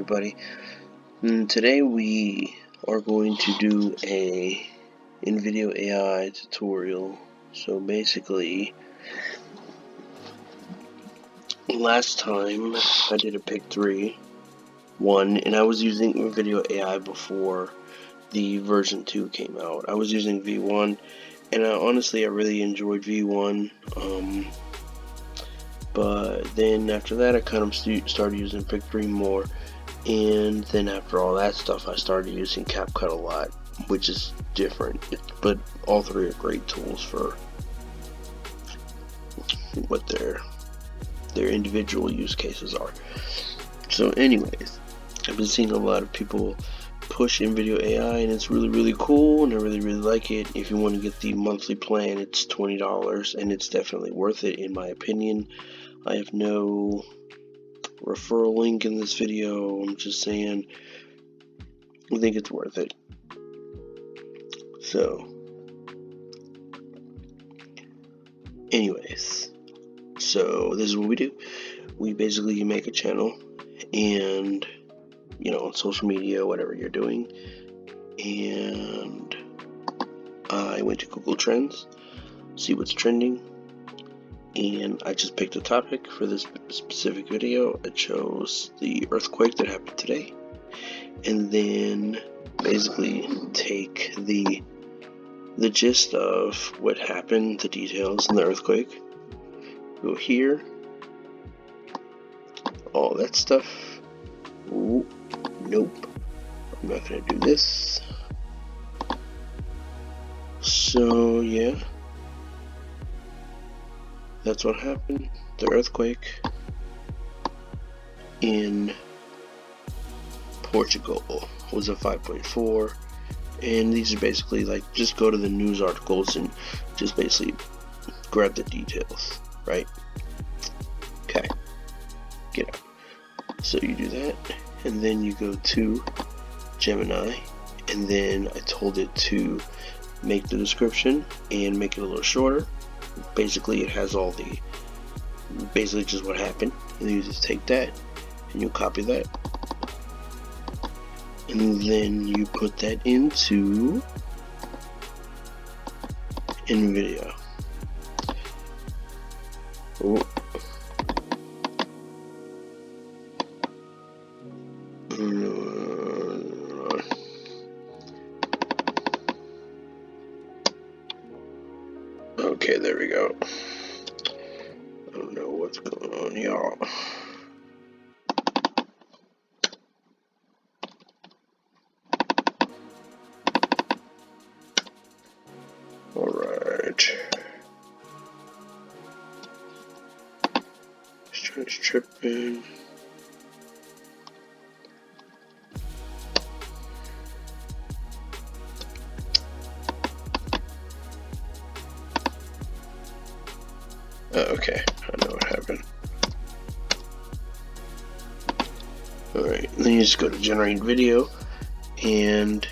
everybody. Today we are going to do a Invideo AI tutorial. So basically, last time I did a pick 3.1 and I was using Invideo AI before the version 2 came out. I was using V1 and honestly I really enjoyed V1. But then after that I kind of started using pick 3 more. And then after all that stuff, I started using CapCut a lot, which is different. But all three are great tools for what their individual use cases are. So anyways, I've been seeing a lot of people push Invideo AI, and it's really cool, and I really like it. If you want to get the monthly plan, it's $20, and it's definitely worth it in my opinion. I have no referral link in this video. I'm just saying I think it's worth it. So anyways, so this is what we do. We basically make a channel and on social media, whatever you're doing, and I went to Google Trends, see what's trending, and I just picked a topic for this specific video. I chose the earthquake that happened today, and then basically take the gist of what happened, the details in the earthquake, go here, all that stuff. Ooh, nope, I'm not gonna do this. So yeah, that's what happened. The earthquake in Portugal was a 5.4, and these are basically like, just go to the news articles and just basically grab the details, right? Okay, get out. So you do that, and then you go to Gemini, and then I told it to make the description and make it a little shorter. Basically it has all the, basically just what happened, and you just take that and you copy that, and then you put that into InVideo. Oh. Okay, there we go. I don't know what's going on, y'all. Alright. It's tripping. Okay, I know what happened. Alright, then you just go to generate video, and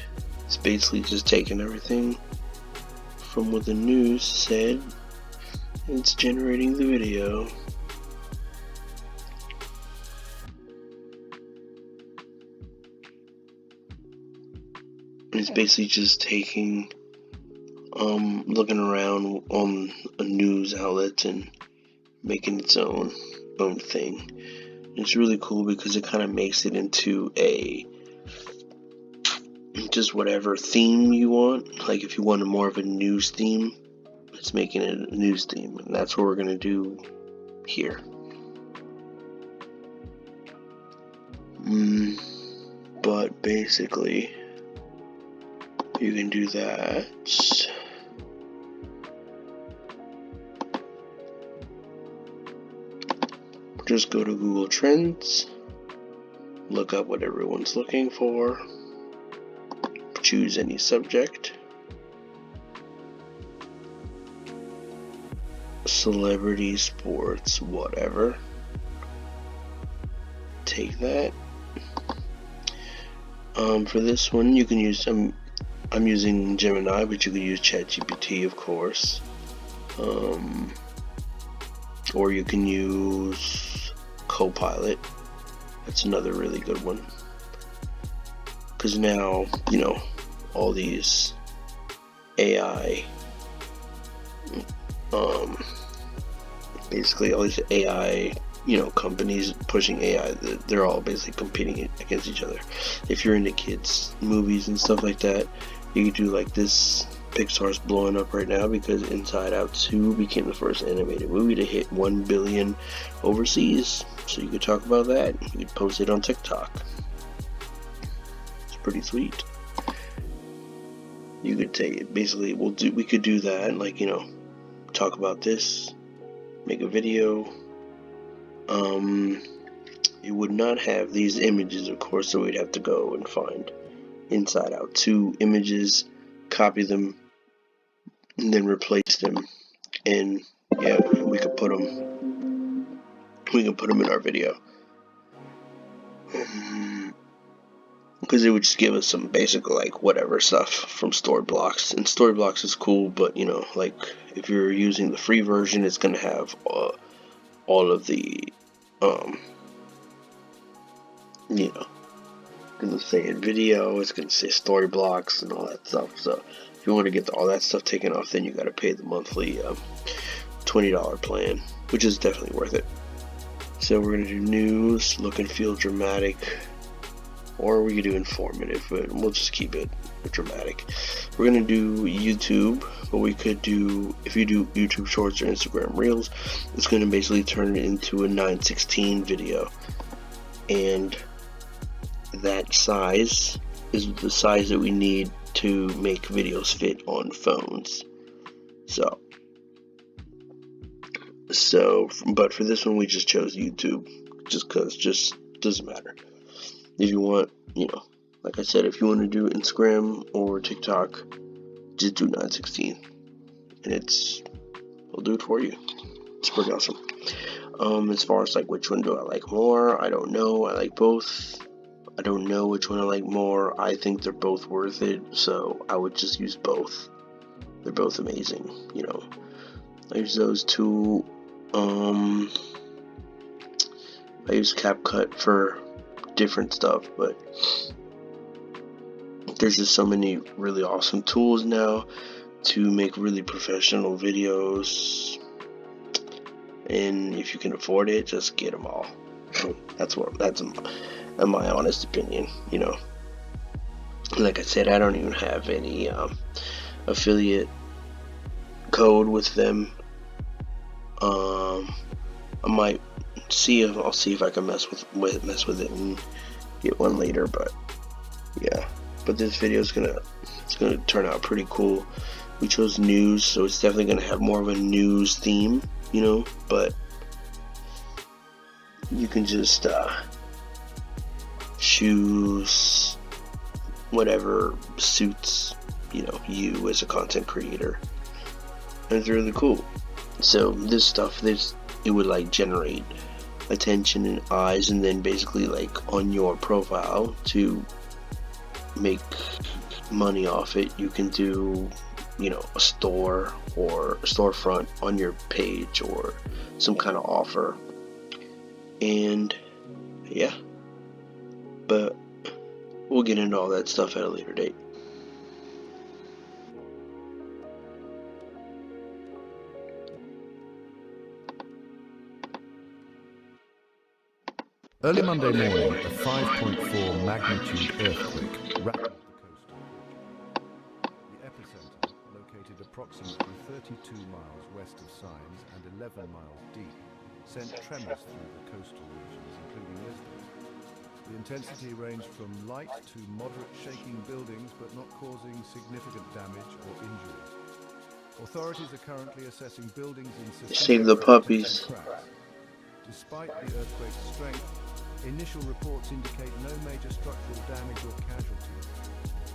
it's basically just taking everything from what the news said, and it's generating the video. And it's basically just taking looking around on a news outlet and making its own thing. And it's really cool because it kind of makes it into a just whatever theme you want. Like if you wanted more of a news theme, it's making it a news theme, and that's what we're gonna do here. But basically you can do that. Just go to Google Trends, look up what everyone's looking for, choose any subject, celebrity, sports, whatever, take that. For this one you can use, I'm using Gemini, but you can use ChatGPT, of course. Or you can use Copilot. That's another really good one. because now, all these AI, basically all these AI, companies pushing AI, they're all basically competing against each other. If you're into kids movies and stuff like that, you could do like this. Pixar's blowing up right now because Inside Out 2 became the first animated movie to hit 1 billion overseas. So you could talk about that. You could post it on TikTok. It's pretty sweet. You could take it. Basically, we could do that. Like, talk about this, make a video. It would not have these images, of course, so we'd have to go and find Inside Out 2 images, copy them, and then replace them. And yeah, we could put them in our video. Because it would just give us some basic, like, whatever stuff from Storyblocks. And Storyblocks is cool, but, like, if you're using the free version, it's going to have all of the, going to say InVideo, it's going to say Storyblocks and all that stuff. So if you want to get all that stuff taken off, then you got to pay the monthly $20 plan, which is definitely worth it. So we're going to do news, look and feel dramatic, or we could do informative, but we'll just keep it dramatic. We're going to do YouTube, but we could do, if you do YouTube Shorts or Instagram Reels, it's going to basically turn it into a 9:16 video. And that size is the size that we need to make videos fit on phones. But for this one, we just chose YouTube, just because, just doesn't matter. If you want, like I said, if you want to do Instagram or TikTok, just do 9:16, and we'll do it for you. It's pretty awesome. As far as like which one do I like more, I don't know. I like both. I don't know which one I like more. I think they're both worth it, so I would just use both. They're both amazing, I use those two. I use CapCut for different stuff, but there's just so many really awesome tools now to make really professional videos, and if you can afford it, just get them all. That's my honest opinion. Like I said, I don't even have any affiliate code with them. I might I'll see if I can mess with it and get one later, but yeah. But this video is gonna turn out pretty cool. We chose news, so it's definitely gonna have more of a news theme, but you can just choose whatever suits you as a content creator, and it's really cool. So this stuff, it would like generate attention and eyes, and then basically like on your profile to make money off it, you can do a store or a storefront on your page or some kind of offer. And yeah, but we'll get into all that stuff at a later date. Early Monday morning, a 5.4 magnitude earthquake rattled the coast of Portugal. The epicenter, located approximately 32 miles west of Sines and 11 miles deep, sent tremors through the coastal regions, including Lisbon. The intensity ranged from light to moderate shaking buildings, but not causing significant damage or injuries. Authorities are currently assessing buildings in Save the puppies. cracks. Despite the earthquake's strength, initial reports indicate no major structural damage or casualties.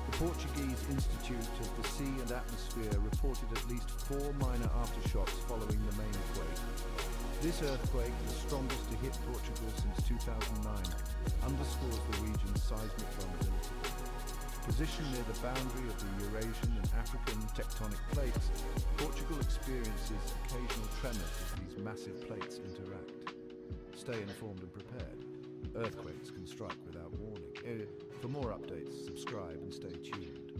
The Portuguese Institute of the Sea and Atmosphere reported at least 4 minor aftershocks following the main quake. This earthquake, the strongest to hit Portugal since 2009, underscores the region's seismic vulnerability. Positioned near the boundary of the Eurasian and African tectonic plates, Portugal experiences occasional tremors as these massive plates interact. Stay informed and prepared. Earthquakes can strike without warning. For more updates, subscribe and stay tuned.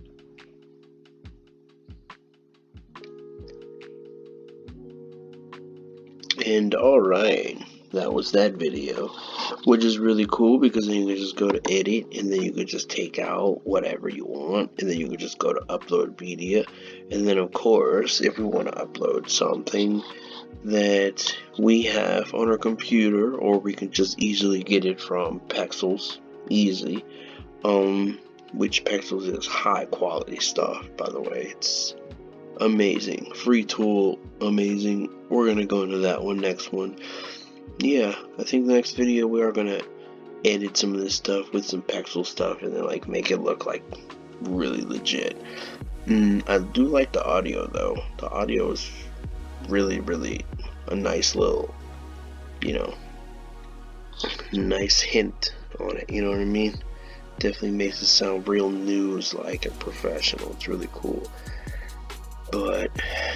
And alright, that was that video, which is really cool because then you can just go to edit and then you could just take out whatever you want, and then you could just go to upload media, and then of course if we want to upload something that we have on our computer, or we can just easily get it from Pexels, easy, which Pexels is high quality stuff, by the way. It's amazing, free tool, amazing. We're gonna go into that next one. Yeah, I think the next video we are gonna edit some of this stuff with some Pexel stuff and then like make it look like really legit. I do like the audio though. The audio is really a nice little, nice hint on it, you know what I mean? Definitely makes it sound real news like and professional. It's really cool. But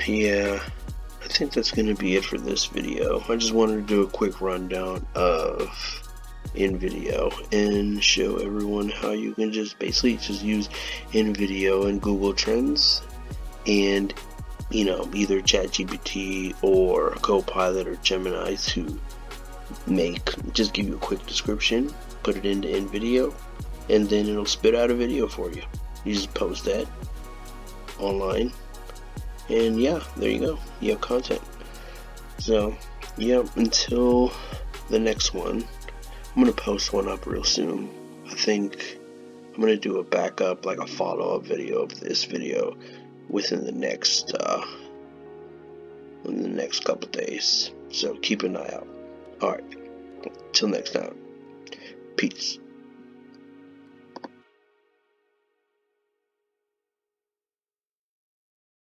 yeah, I think that's gonna be it for this video. I just wanted to do a quick rundown of InVideo and show everyone how you can just basically just use InVideo and Google Trends and either ChatGPT or Copilot or Gemini to just give you a quick description, put it into InVideo, and then it'll spit out a video for you. You just post that online, and yeah, there you go. You have content. So yeah, until the next one, I'm gonna post one up real soon. I think I'm gonna do a backup, like a follow-up video of this video within the next couple days. So keep an eye out. Alright, till next time. Peace.